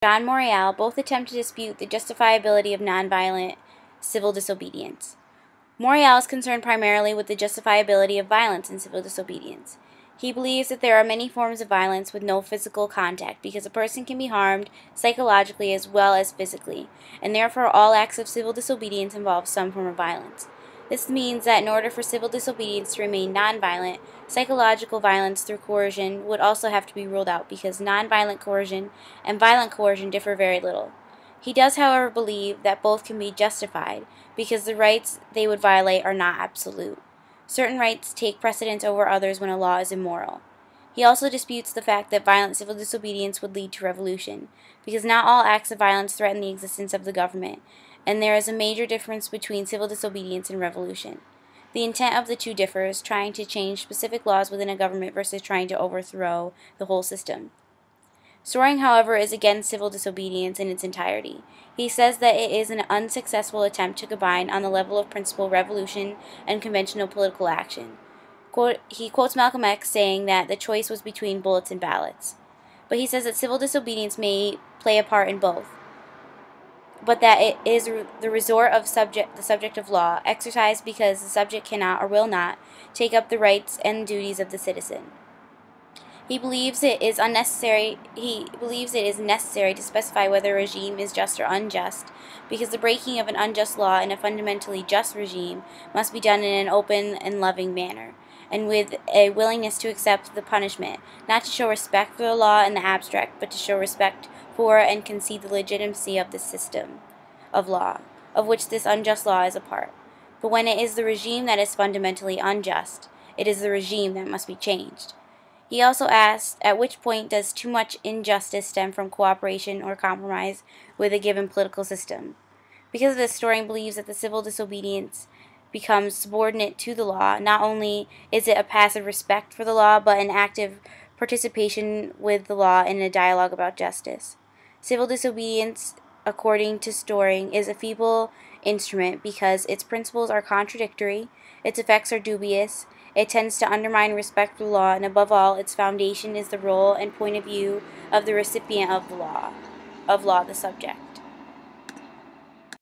John Morreall both attempt to dispute the justifiability of nonviolent civil disobedience. Morreall is concerned primarily with the justifiability of violence in civil disobedience. He believes that there are many forms of violence with no physical contact because a person can be harmed psychologically as well as physically, and therefore all acts of civil disobedience involve some form of violence. This means that in order for civil disobedience to remain nonviolent, psychological violence through coercion would also have to be ruled out because nonviolent coercion and violent coercion differ very little. He does, however, believe that both can be justified because the rights they would violate are not absolute. Certain rights take precedence over others when a law is immoral. He also disputes the fact that violent civil disobedience would lead to revolution, because not all acts of violence threaten the existence of the government, and there is a major difference between civil disobedience and revolution. The intent of the two differs, trying to change specific laws within a government versus trying to overthrow the whole system. Soring, however, is against civil disobedience in its entirety. He says that it is an unsuccessful attempt to combine on the level of principle revolution and conventional political action. He quotes Malcolm X saying that the choice was between bullets and ballots. But he says that civil disobedience may play a part in both, but that it is the resort of the subject of law, exercised because the subject cannot or will not take up the rights and duties of the citizen. He believes it is necessary to specify whether a regime is just or unjust, because the breaking of an unjust law in a fundamentally just regime must be done in an open and loving manner, and with a willingness to accept the punishment, not to show respect for the law in the abstract, but to show respect for and concede the legitimacy of the system of law, of which this unjust law is a part. But when it is the regime that is fundamentally unjust, it is the regime that must be changed. He also asked, at which point does too much injustice stem from cooperation or compromise with a given political system? Because of this, Storing believes that the civil disobedience becomes subordinate to the law. Not only is it a passive respect for the law, but an active participation with the law in a dialogue about justice. Civil disobedience, according to Storing, is a feeble instrument because its principles are contradictory, its effects are dubious, it tends to undermine respect for the law, and above all, its foundation is the role and point of view of the recipient of the law, the subject.